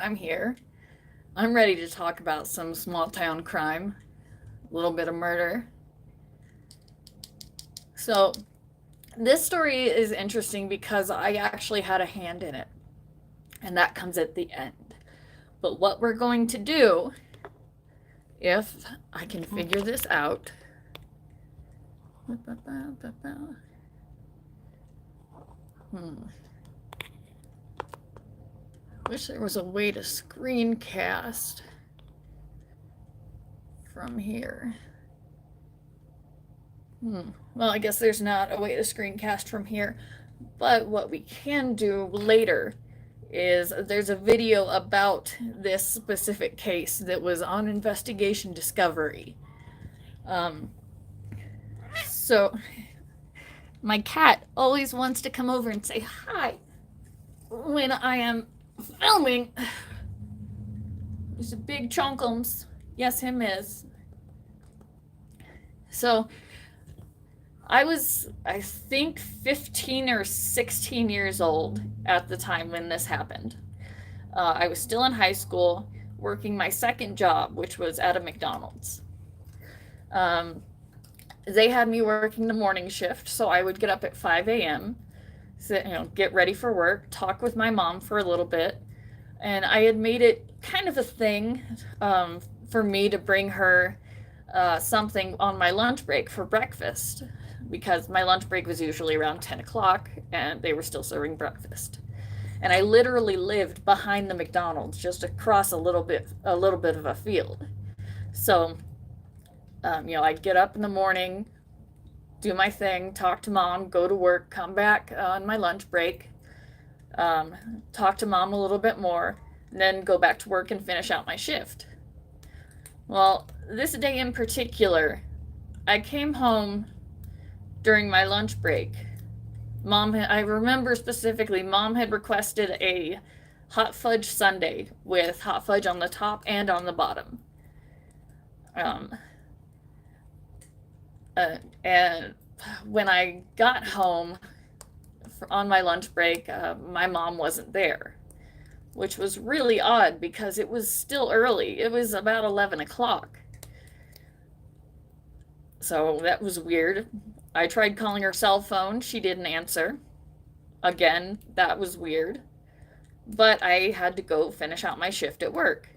I'm here. I'm ready to talk about some small town crime, a little bit of murder. So, this story is interesting because I actually had a hand in it, and that comes at the end. But what we're going to do, if I can figure this out, wish there was a way to screencast from here. Well, I guess there's not a way to screencast from here. But what we can do later is there's a video about this specific case that was on Investigation Discovery. Um, so my cat always wants to come over and say hi when I am filming. There's a big chunkums. Yes, him is. So I think, 15 or 16 years old at the time when this happened. I was still in high school, working my second job, which was at a McDonald's. Um, they had me working the morning shift, so I would get up at 5 a.m., get ready for work, talk with my mom for a little bit, and I had made it kind of a thing for me to bring her something on my lunch break for breakfast, because my lunch break was usually around 10 o'clock and they were still serving breakfast. And I literally lived behind the McDonald's, just across a little bit of a field. So, I'd get up in the morning, do my thing, talk to mom, go to work, come back on my lunch break, talk to mom a little bit more, and then go back to work and finish out my shift. Well, this day in particular, I came home during my lunch break. I remember specifically, mom had requested a hot fudge sundae with hot fudge on the top and on the bottom. And when I got home on my lunch break, my mom wasn't there, which was really odd because it was still early. It was about 11 o'clock. So that was weird. I tried calling her cell phone. She didn't answer. Again, that was weird. But I had to go finish out my shift at work.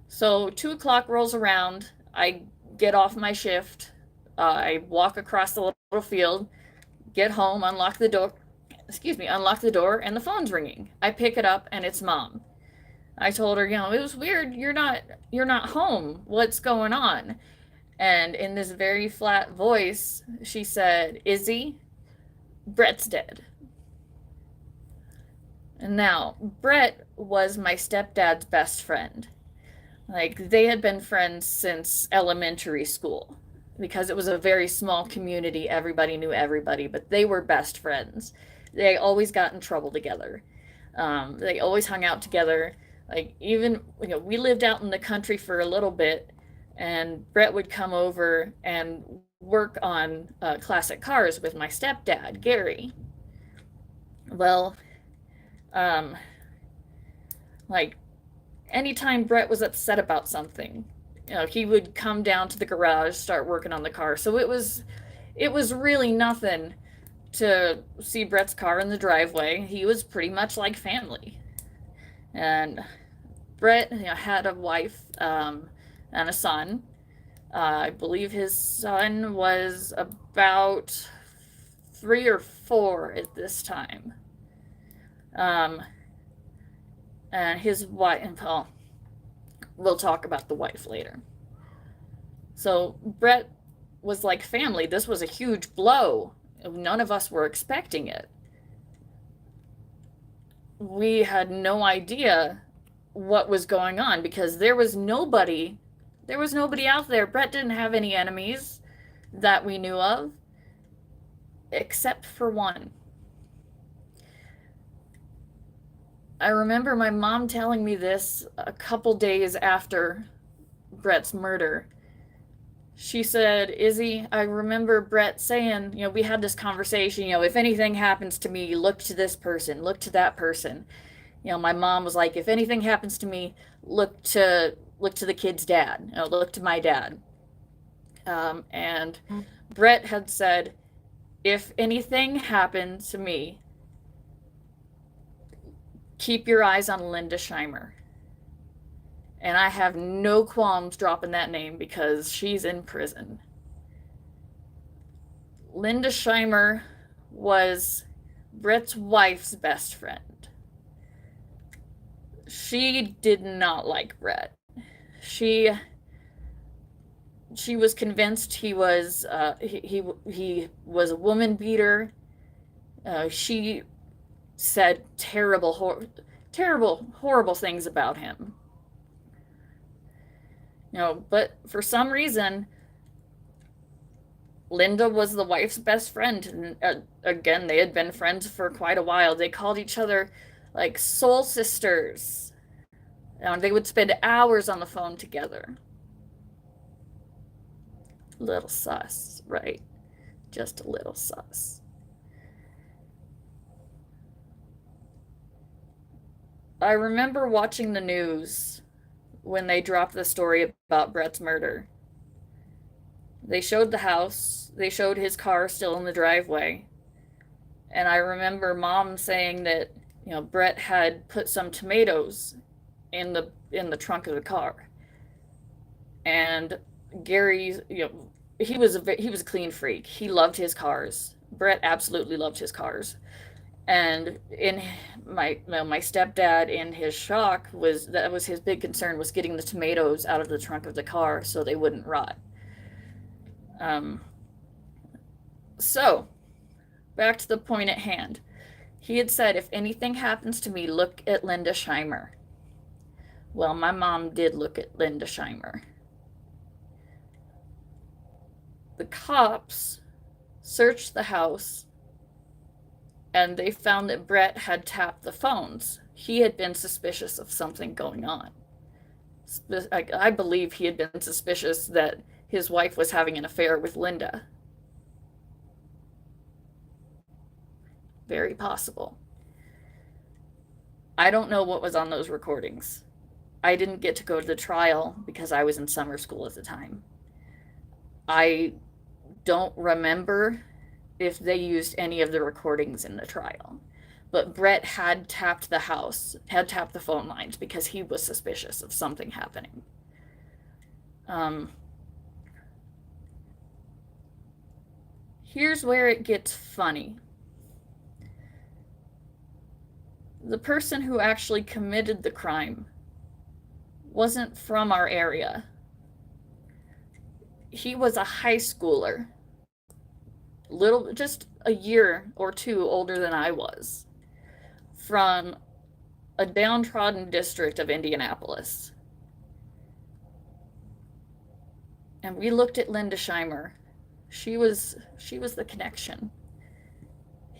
So 2 o'clock rolls around. I get off my shift. I walk across the little field, get home, unlock the door, and the phone's ringing. I pick it up, and it's mom. I told her, it was weird. You're not home. What's going on? And in this very flat voice, she said, Izzy, Brett's dead. And now, Brett was my stepdad's best friend. Like, they had been friends since elementary school because it was a very small community. Everybody knew everybody, but they were best friends. They always got in trouble together. They always hung out together. Like, even, we lived out in the country for a little bit, and Brett would come over and work on classic cars with my stepdad, Gary. Well, like, anytime Brett was upset about something, he would come down to the garage, start working on the car. So it was really nothing to see Brett's car in the driveway. He was pretty much like family. And Brett had a wife and a son. I believe his son was about 3 or 4 at this time. And his wife, well, we'll talk about the wife later. So Brett was like family. This was a huge blow. None of us were expecting it. We had no idea what was going on because there was nobody out there. Brett didn't have any enemies that we knew of, except for one. I remember my mom telling me this a couple days after Brett's murder. She said, Izzy, I remember Brett saying, we had this conversation, if anything happens to me, look to this person, look to that person. My mom was like, if anything happens to me, look to the kid's dad. Look to my dad. And Brett had said, if anything happened to me, keep your eyes on Linda Scheimer. And I have no qualms dropping that name because she's in prison. Linda Scheimer was Brett's wife's best friend. She did not like Brett. She was convinced he was he was a woman beater. She said terrible, horrible things about him. But for some reason, Linda was the wife's best friend. And again, they had been friends for quite a while. They called each other like soul sisters. They would spend hours on the phone together. Little sus, right? Just a little sus. I remember watching the news when they dropped the story about Brett's murder. They showed the house, they showed his car still in the driveway. And I remember Mom saying that, Brett had put some tomatoes in the trunk of the car. And Gary, he was a clean freak. He loved his cars. Brett absolutely loved his cars. And in my stepdad, in his shock, that was his big concern, was getting the tomatoes out of the trunk of the car so they wouldn't rot. So back to the point at hand. He had said, if anything happens to me, look at Linda Scheimer. Well, my mom did look at Linda Scheimer. The cops searched the house and they found that Brett had tapped the phones. He had been suspicious of something going on. I believe he had been suspicious that his wife was having an affair with Linda. Very possible. I don't know what was on those recordings. I didn't get to go to the trial because I was in summer school at the time. I don't remember if they used any of the recordings in the trial. But Brett had tapped the house, had tapped the phone lines because he was suspicious of something happening. Here's where it gets funny. The person who actually committed the crime wasn't from our area. He was a high schooler, just a year or two older than I was, from a downtrodden district of Indianapolis. And we looked at Linda Scheimer. She was the connection.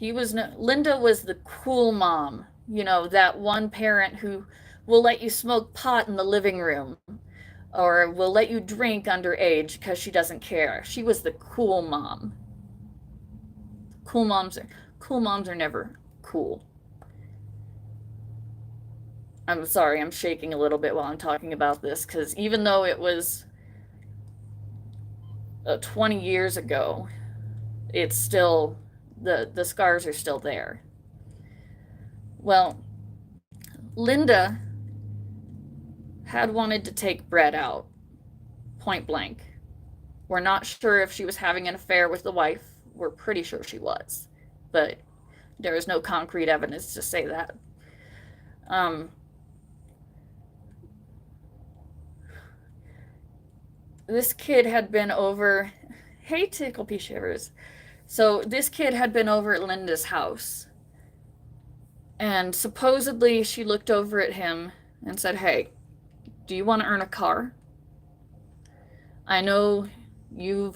Linda was the cool mom, that one parent who will let you smoke pot in the living room or will let you drink underage because she doesn't care. She was the cool mom. Cool moms are never cool. I'm sorry, I'm shaking a little bit while I'm talking about this because even though it was 20 years ago, it's still, the scars are still there. Well, Linda had wanted to take Brett out, point blank. We're not sure if she was having an affair with the wife. We're pretty sure she was, but there is no concrete evidence to say that. This kid had been over, hey, Tickle Pea Shivers. So this kid had been over at Linda's house. And supposedly she looked over at him and said, hey, do you want to earn a car? I know you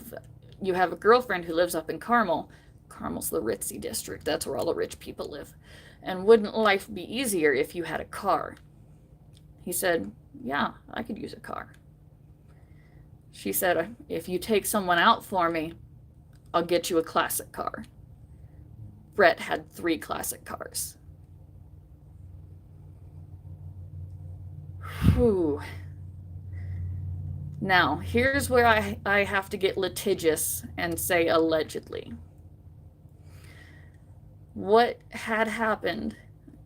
have a girlfriend who lives up in Carmel. Carmel's the ritzy district. That's where all the rich people live. And wouldn't life be easier if you had a car? He said, yeah, I could use a car. She said, if you take someone out for me, I'll get you a classic car. Brett had 3 classic cars. Whew. Now, here's where I have to get litigious and say allegedly. What had happened,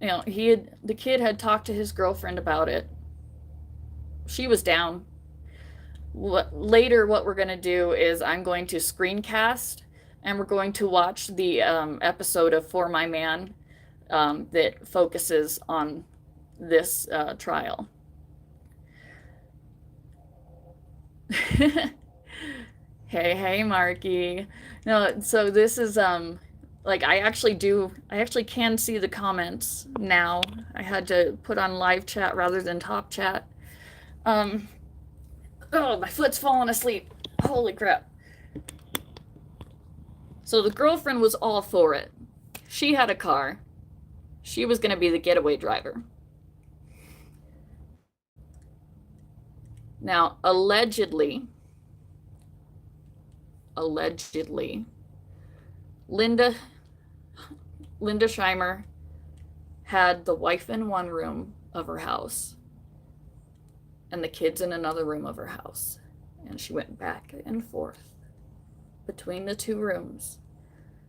the kid had talked to his girlfriend about it. She was down. What we're going to do is I'm going to screencast and we're going to watch the episode of For My Man that focuses on this trial. Hey, Marky. No, so this is like I actually can see the comments now. I had to put on live chat rather than top chat. Oh, my foot's falling asleep. Holy crap. So the girlfriend was all for it. She had a car. She was going to be the getaway driver. Now, allegedly, Linda Scheimer had the wife in one room of her house and the kids in another room of her house. And she went back and forth between the two rooms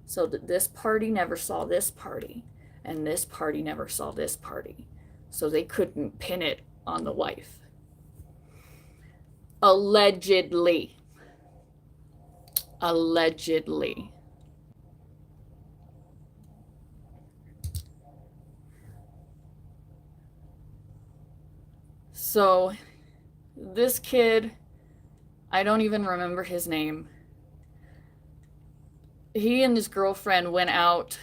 so that this party never saw this party and this party never saw this party. So they couldn't pin it on the wife. Allegedly. So this kid, I don't even remember his name. He and his girlfriend went out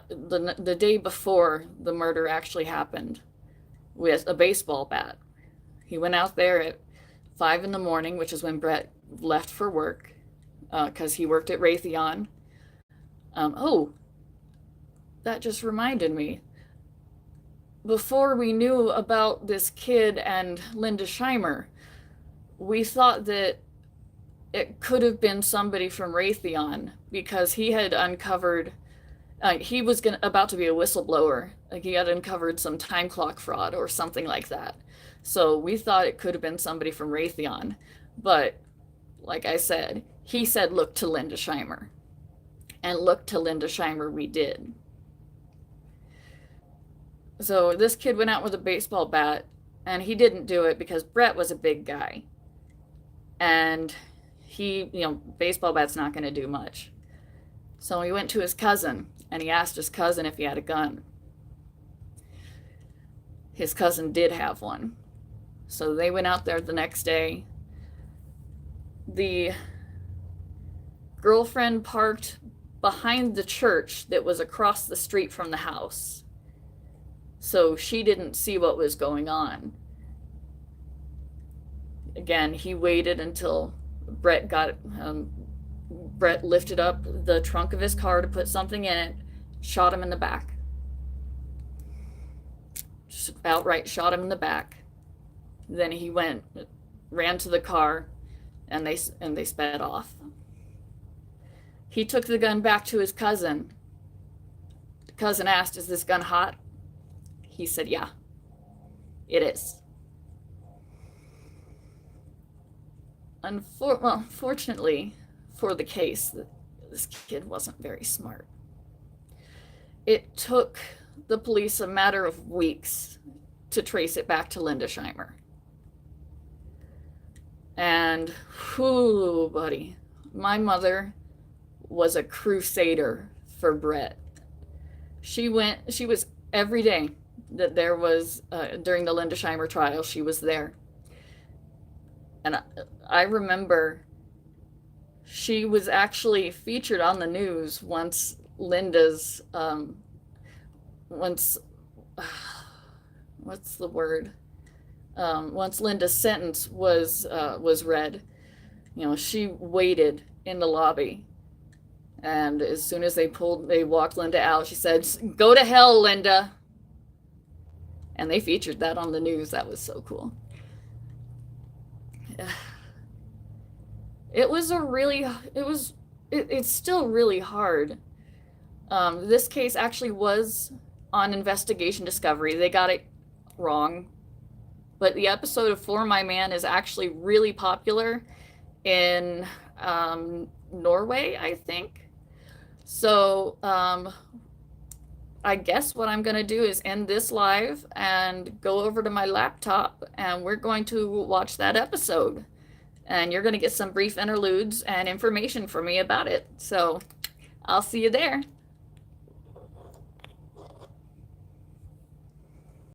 the day before the murder actually happened with a baseball bat. He went out there at 5 a.m, which is when Brett left for work, because he worked at Raytheon. Oh, that just reminded me. Before we knew about this kid and Linda Scheimer, we thought that it could have been somebody from Raytheon because he had uncovered, he was about to be a whistleblower. Like he had uncovered some time clock fraud or something like that. So we thought it could have been somebody from Raytheon. But like I said, he said, look to Linda Scheimer. And look to Linda Scheimer we did. So this kid went out with a baseball bat, and he didn't do it because Brett was a big guy. And he, baseball bat's not going to do much. So he went to his cousin, and he asked his cousin if he had a gun. His cousin did have one. So they went out there the next day. The girlfriend parked behind the church that was across the street from the house. So she didn't see what was going on. Again, he waited until Brett lifted up the trunk of his car to put something in it, shot him in the back. Just outright shot him in the back. Then he ran to the car, and they sped off. He took the gun back to his cousin. The cousin asked, "Is this gun hot?" He said, "Yeah, it is." Fortunately for the case, this kid wasn't very smart. It took the police a matter of weeks to trace it back to Linda Scheimer. And, whoo, buddy, my mother was a crusader for Brett. She was every day that there was, during the Linda Scheimer trial, she was there. And I remember she was actually featured on the news once Linda's, once Linda's sentence was read. She waited in the lobby, and as soon as they walked Linda out, she said, "Go to hell, Linda." And they featured that on the news. That was so cool. It's still really hard. This case actually was on investigation discovery. They got it wrong, but the episode of For My Man is actually really popular in Norway, I think. So I guess what I'm going to do is end this live and go over to my laptop, and we're going to watch that episode. And you're going to get some brief interludes and information from me about it. So I'll see you there.